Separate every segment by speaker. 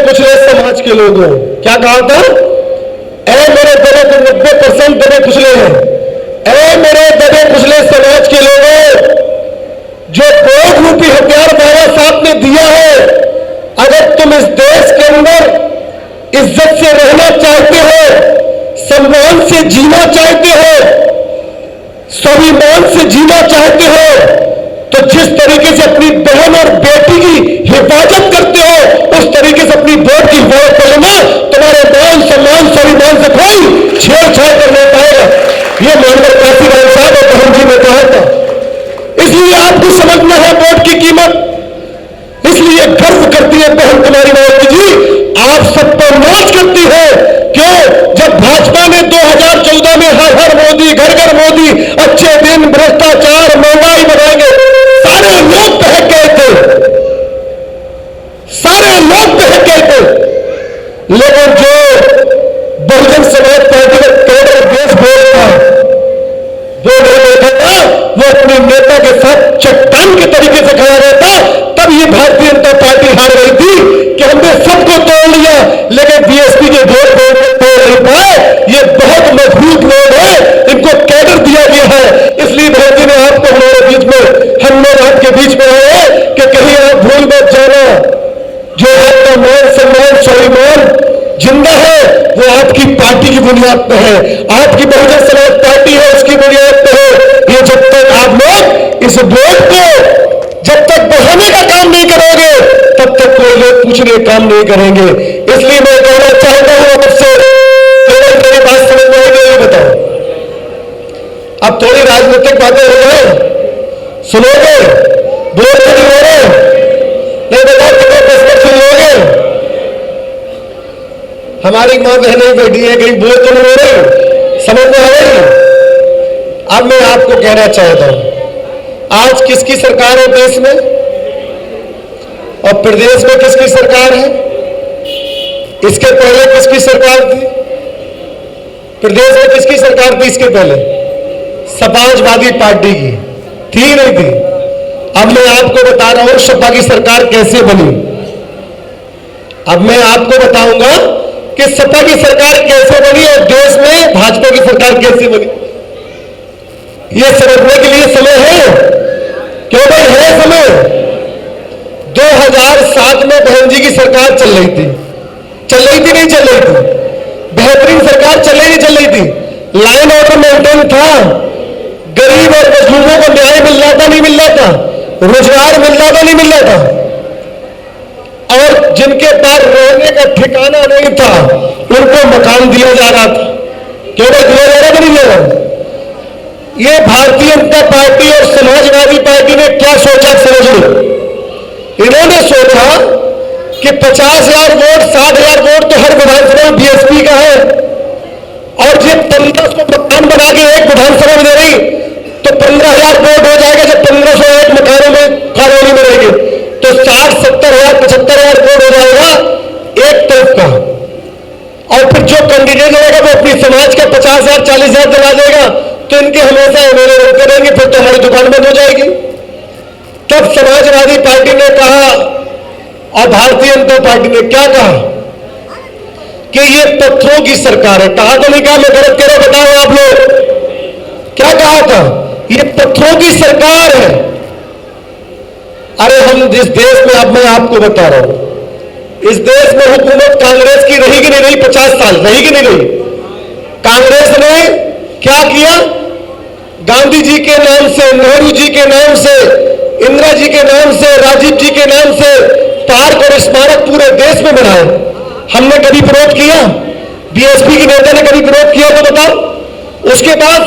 Speaker 1: कुचले समाज के लोगों, क्या कहा था? ऐ मेरे दबे 90% दबे कुचले हैं, ऐ मेरे दबे कुचले समाज के लोगों, जो वोट रूपी हथियार बाबा साहब ने दिया है, अगर तुम इस देश के अंदर इज्जत से रहना चाहते हो, सम्मान से जीना चाहते हो, स्वाभिमान से जीना चाहते हो, तो जिस तरीके से अपनी बहन और बेटी की हिफाजत करते हो, उस तरीके से अपनी वोट की हिफाजत कर लेना। तुम्हारे मान सम्मान स्वाभिमान से कोई छेड़छाड़ कर नहीं पाएगा। ये माननीय काशीराम साहब और बहन जी ने कहा था। इसलिए आपको समझना है वोट की कीमत। इसलिए गर्व करती है बहन तुम्हारी मायावती जी, आप सब पर नाच करती है। क्यों? जब भाजपा ने 2014 में हर हर मोदी, घर घर मोदी, अच्छे दिन, भ्रष्टाचार, महंगाई बढ़ाएंगे, सारे लोग बहक गए थे, सारे लोग बहक गए थे। लेकिन जो बहुजन समाज पार्टी का कैडर देश बोल था, वो नहीं बैठा था, वो अपने नेता के साथ चट्टान के तरीके से खड़ा रहता। तब ये भारतीय जनता पार्टी हार गई थी कि हमने सबको तोड़ लिया, लेकिन बीएसपी के वोट तोड़ नहीं पाए। ये बहुत मजबूत लोग हैं, इनको कैडर दिया गया है। इसलिए भाई ने आपको हमारे बीच में, हम लोग आपके बीच में आए कि कहीं आप भूल मत जाना, जो आपका मान सम्मान स्वाभिमान जिंदा है, वो आपकी पार्टी की बुनियाद पर है, आपकी बहुजन समाज पार्टी है, उसकी बुनियाद पर है। ये जब तक आप लोग इस वोट को जब तक बढ़ाने का काम नहीं करोगे, तब तक कोई लोग पूछने का काम नहीं करेंगे। इसलिए मैं कहना चाहता हूं आपसे, मेरी बात समझ में आएगी? ये बताओ, अब थोड़ी राजनीतिक बातें हो रहे, सुनोगे? बोल तो नहीं हो रहे? नहीं बताओ, कितने प्रश्न सुन लोगे? हमारी मां बहनें बैठी है, कहीं बोल तो नहीं हो रही? समझ में आ रही? अब मैं आपको कहना चाहता हूं, आज किसकी सरकार है देश में और प्रदेश में किसकी सरकार है? इसके पहले किसकी सरकार थी? प्रदेश में किसकी सरकार थी इसके पहले? समाजवादी पार्टी की थी, नहीं थी? अब मैं आपको बता रहा हूं सपा की सरकार कैसे बनी। अब मैं आपको बताऊंगा कि सपा की सरकार कैसे बनी और देश में भाजपा की सरकार कैसे बनी। यह समझने के लिए समय है, क्यों भाई है समय? 2007 में बहन जी की सरकार चल रही थी, नहीं चल रही थी? बेहतरीन सरकार चल रही थी, लाइन ऑर्डर मेंटेन था, गरीब और मजदूरों को न्याय मिल रहा था, नहीं मिल रहा था? रोजगार मिल रहा था, नहीं मिल रहा था? और जिनके पास रहने का ठिकाना नहीं था, उनको मकान दिया जा रहा था। क्यों भाई दिया जा रहा था, नहीं दिया जा रहा? ये भारतीय जनता पार्टी और समाजवादी पार्टी ने क्या सोचा समझ लो। इन्होंने सोचा कि 50,000 वोट, 60,000 वोट तो हर विधानसभा बीएसपी का है, और ये 1500 मकान बना के एक विधानसभा में दे रही, तो 15,000 वोट हो जाएगा। जब 1501 मकानों में कॉलोनी में रहेंगे तो 60, 70,000, 75,000 वोट हो जाएगा एक तरफ का। और फिर जो कैंडिडेट रहेगा वो अपनी समाज का 50,000, 40,000 दिला देगा, तो इनके हमेशा एमएलए बनते रहेंगे, फिर तो हमारी दुकान बंद हो जाएगी। तब समाजवादी पार्टी ने कहा और भारतीय जनता पार्टी ने क्या कहा कि ये पत्थरों की सरकार है। कहा तो नहीं कहा? मैं गलत कह रहा हूं, बताओ आप लोग क्या कहा था? ये पत्थरों की सरकार है। अरे हम जिस देश में, अब मैं आपको बता रहा हूं, इस देश में हुकूमत कांग्रेस की रही कि नहीं रही? 50 साल रही कि नहीं रही? कांग्रेस ने क्या किया? गांधी जी के नाम से, नेहरू जी के नाम से, इंदिरा जी के नाम से, राजीव जी के नाम से पार्क और स्मारक पूरे देश में बनाए। हमने कभी विरोध किया? बीएसपी के नेता ने कभी विरोध किया तो बताओ। उसके बाद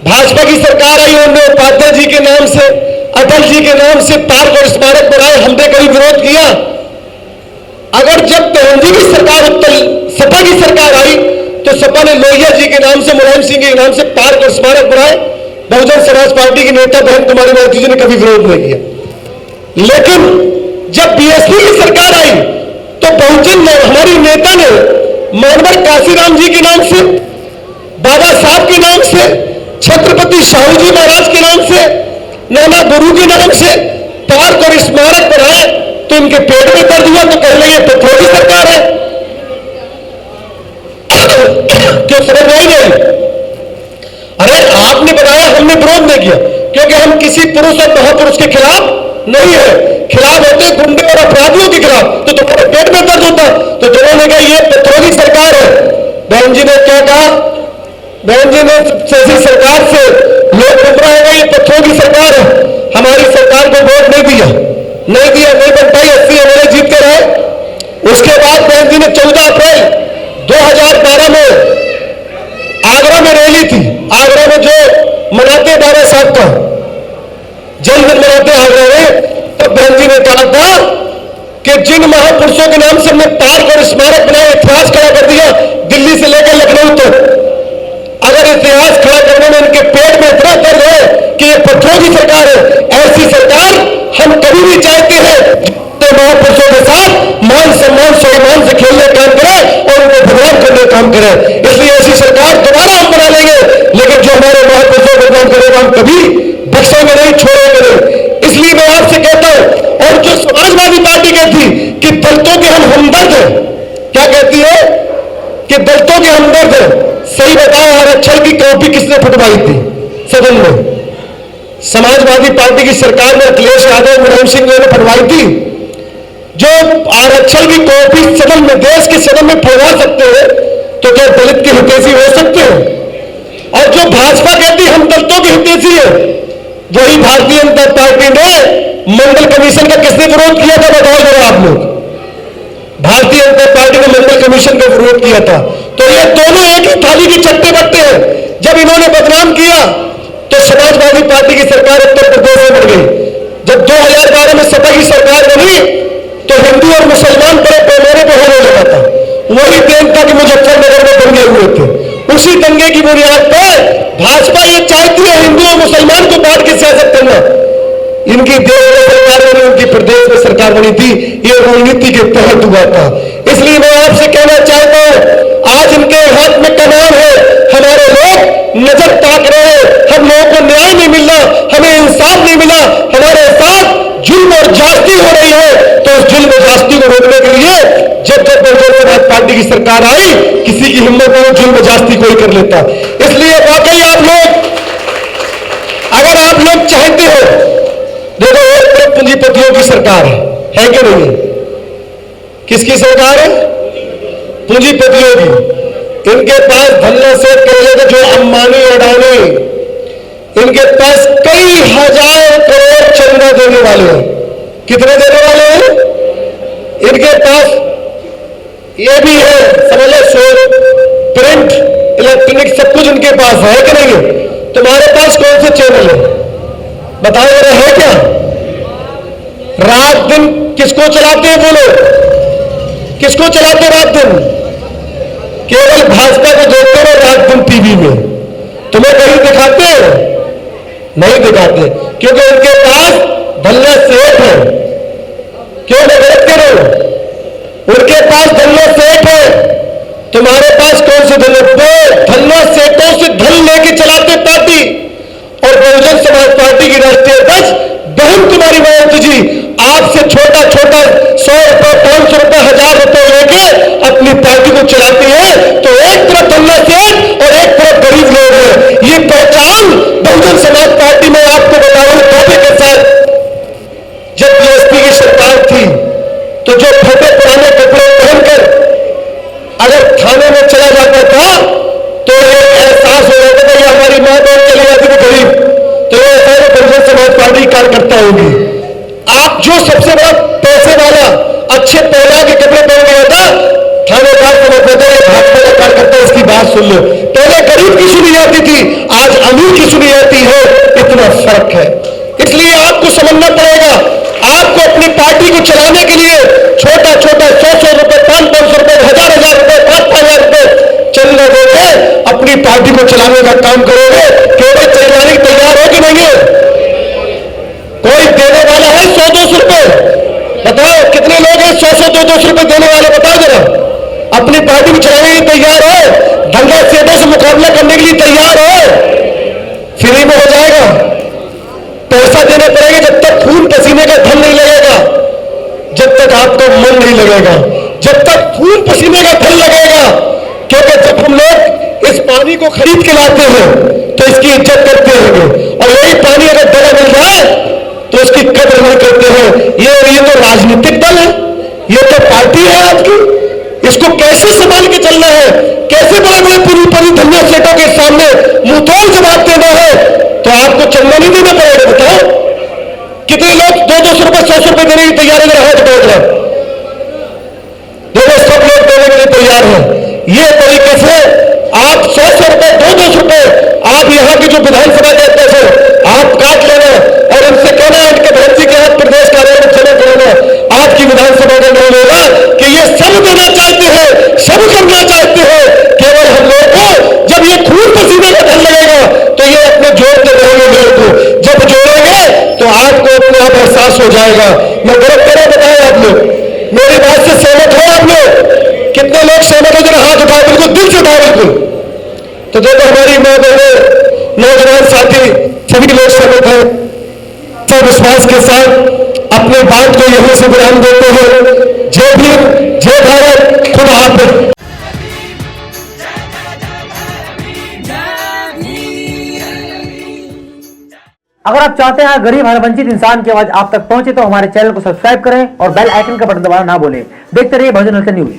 Speaker 1: भाजपा की सरकार आई, उन्होंने उपाध्याय जी के नाम से, अटल जी के नाम से पार्क और स्मारक बनाए। हमने कभी विरोध किया? अगर जब बहन जी की सरकार, सपा की सरकार आई, तो सपा ने लोहिया जी के नाम से, मुलायम सिंह के नाम से पार्क और स्मारक बनाए। बहुजन समाज पार्टी के नेता बहन कुमारी मायावती जी ने कभी विरोध नहीं किया। लेकिन जब बीएसपी की सरकार आई, तो बहुजन हमारी नेता ने मानवर काशीराम जी के नाम से, बाबा साहब के नाम से, छत्रपति शाहू जी महाराज के नाम से, नाना गुरु के नाम से पार्क और स्मारक बनाए। तो इनके पेट में दर्द हुआ तो कहने लगे पत्थरों की सरकार है। क्यों समझ नहीं गई? अरे आपने बनाया, हमने विरोध नहीं किया, क्योंकि हम किसी पुरुष और महापुरुष के खिलाफ नहीं है। खिलाफ होते गुंडे और अपराधियों के खिलाफ, तो तुम्हारे पेट में दर्द होता। तो जिन्होंने कहा ये पत्थरों की सरकार है, बहन जी ने क्या कहा? बहन जी ने ऐसी सरकार से लोग गुमराह हो गए, ये पत्थरों की सरकार है। हमारी सरकार को वोट नहीं दिया, नहीं बन पाई, 80 एमएलए जीत के रहे। उसके बाद बहन जी ने 14 अप्रैल 2012 में आगरा में रैली थी। आगरा में जो मनाते बाबा साहब का जन्मदिन मनाते आगरा में, तब बहन जी ने कहा था कि जिन महापुरुषों के नाम से हमने पार्क और स्मारक बनाए, इतिहास खड़ा कर दिया दिल्ली से लेकर लखनऊ तक, अगर इतिहास खड़ा करने में इनके पेट में इतना दर्द है कि ये पत्थरों की सरकार है, ऐसी सरकार हम कभी भी चाहते हैं महापुरुषों के साथ मान सम्मान स्वाभिमान से खेलने काम करे और उनको भगवान करने काम करे। इसलिए ऐसी सरकार दोबारा हम बना लेंगे, लेकिन जो हमारे महापुरुषों को काम करेगा हम कभी बख्शेंगे नहीं, छोड़ेंगे नहीं। इसलिए मैं आपसे कहता हूं, और जो समाजवादी पार्टी कहती कि दलितों के हम हमदर्द हैं, क्या कहती है कि दलितों के हमदर्द हैं, सही बताओ आरक्षण की कॉपी किसने फटवाई थी सदन में? समाजवादी पार्टी की सरकार में अखिलेश यादव, मुलायम सिंह ने फटवाई थी। जो आरक्षण की कॉपी सदन में, देश के सदन में फटवा सकते हैं, तो क्या दलित के हितैषी हो सकते हैं? और जो भाजपा कहती हम दलितों के हितैषी है, वही भारतीय जनता पार्टी ने मंडल कमीशन का किसने विरोध किया था? बताओ जरा आप लोग। भारतीय जनता पार्टी ने मंडल कमीशन का विरोध किया था। तो ये दोनों एक ही थाली के चट्टे बट्टे हैं। जब इन्होंने बदनाम किया तो समाजवादी पार्टी की सरकार उत्तर प्रदेश में बढ़ गई। जब 2012 में सपा की सरकार बनी तो हिंदू और मुसलमान बड़े पैमाने पर होने लगा था। वही दिन था कि मुजफ्फरनगर में दंगे हुए थे। उसी दंगे की बुनियाद पर भाजपा ये चाहती है हिंदू और मुसलमान को बांट के सियासत करना। इनकी देश में सरकार बनी, उनकी प्रदेश में सरकार बनी थी, ये रणनीति के तहत हुआ था। इसलिए मैं आपसे कहना चाहता हूं, आज इनके हाथ में कमान है, हमारे लोग नजर ताक रहे हैं, हम लोगों को न्याय नहीं मिल रहा, हमें इंसाफ नहीं मिला, हमारे साथ जुल्म और जास्ती हो रही है। तो उस जुल्म और जास्ती को रोकने के लिए जब बहुजन समाज पार्टी की सरकार आई, किसी की हिम्मत नहीं, जुल्म जास्ती कोई कर लेता। इसलिए वाकई आप लोग, अगर आप लोग चाहते हो, देखो एक तरफ पूंजीपतियों की सरकार है कि नहीं? किसकी सरकार है? पूंजीपतियों की। इनके पास धन्ना सेठ कर लेते जो अंबानी अडानी, इनके पास कई हजार करोड़ चंदा देने वाले हैं। कितने देने वाले हैं? इनके पास ये भी है, समझ लो, प्रिंट, इलेक्ट्रॉनिक सब कुछ इनके पास है कि नहीं? तुम्हारे पास कौन से चैनल है? बताओ जरा, है क्या? रात दिन किसको चलाते हैं बोलो? किसको चलाते रात दिन? केवल भाजपा को देखते हो रात दिन टीवी में। तुम्हें कहीं दिखाते हो? नहीं दिखाते, क्योंकि उनके पास धन्ना सेठ है। क्यों गलत करो? उनके पास धन्ना सेठ है, तुम्हारे पास कौन से धन्ना सेठों से धन लेके चलाते पार्टी। और बहुजन समाज पार्टी की राष्ट्रीय अध्यक्ष बहन कुमारी मायावती जी आपसे छोटा छोटा 100 रुपए, 500 रुपए, 1000 रुपए लेके अपनी पार्टी को चलाती है। तो एक तरफ धन्ना सेठ और एक तरफ गरीब लोग हैं। ये पहचान बहुजन समाज पार्टी में आपको बताऊं दावे के साथ, जब बीएसपी की सरकार थी तो जो फटे पुराने कपड़े पहनकर अगर थाने में चला जाता था तो एक एहसास हो जाता था कि हमारी मां बहन चली जाती थी गरीब, तो ये ऐसा है बहुजन समाज पार्टी कार्यकर्ता होगी। आप जो सबसे बड़ा पैसे वाला अच्छे पहला के कपड़े पहन गया था, थानेदार समझते थे भाजपा का कार्यकर्ता, इसकी बात सुन लो। पहले गरीब की सुनी जाती थी, आज अमीर की सुनी जाती है, इतना फर्क है। इसलिए आपको समझना पड़ेगा, आपको अपनी पार्टी को चलाने के लिए छोटा छोटा 100 रुपए, 500 रुपए, 1000 रुपए, 5,000 रुपए चंदा देके अपनी पार्टी को चलाने का काम करोगे। केवल चलाने की तैयार हो कि नहीं है? कोई देने वाला है 100-200 रुपए? बताओ कितने लोग हैं 100-200 रुपए देने वाले? बताओ जरा। अपनी पार्टी को चलाने के लिए तैयार हो? धंधा सेठों से मुकाबला करने के लिए तैयार हो? फ्री में हो जाएगा? पैसा देने पड़ेगा, जब तक खून पसीने का धन नहीं लगेगा, जब आपका मन नहीं लगेगा, जब तक खून पसीने का फल लगेगा। क्योंकि जब हम लोग इस पानी को खरीद के लाते हैं तो इसकी इज्जत करते हैं, और यही पानी अगर दवा मिल जाए तो उसकी कदर नहीं करते हैं। ये तो राजनीतिक दल है, ये तो पार्टी है आपकी। इसको कैसे संभाल के चलना है, कैसे बड़े बड़े पूरी पूरी धन्य सेठों के सामने मुंहतोड़ जवाब देना है, तो आपको चंदा नहीं देना पड़ेगा। बताओ कितने लोग 200-200 रुपए 100 रुपए देने की तैयारी में हाथ बढ़ रहे हैं। देखो सब लोग देने के लिए तैयार हैं। ये तरीके से आप 100 रुपए 200 रुपए आप यहाँ की जो विधानसभा के अध्यक्ष है आप काट लेना और उनसे कहना इनके बहन जी के हाथ प्रदेश कार्यालय में जमा कराना। आपकी विधानसभा का नाम होगा कि ये सब देना चाहते हैं, सब करना चाहते हैं। केवल हम लोगों को जब ये खून पसीने का धन लगेगा तो ये अपने जोड़ते रहेंगे मेरे को। जब जोड़ेंगे तो आपको अपने आप एहसास हो जाएगा। मैं गलत करें बताएं आप लोग, मेरी बात से सहमत हो आप लोग? कितने लोग सहमत हो? जरा हाथ उठाओ, बिल्कुल दिल से उठाओ बिल्कुल। तो देखो हमारी मां बहनें, नौजवान साथी सभी लोग सहमत हैं। सब विश्वास के साथ अपने बात को यहीं से विराम देते हैं। जय भीम, जय भारत, खुदा हाफिज।
Speaker 2: अगर आप चाहते हैं गरीब हर वंचित इंसान की आवाज आप तक पहुंचे तो हमारे चैनल को सब्सक्राइब करें और बेल आइकन का बटन दबाना ना भूलें। देखते रहिए बहुजन न्यूज।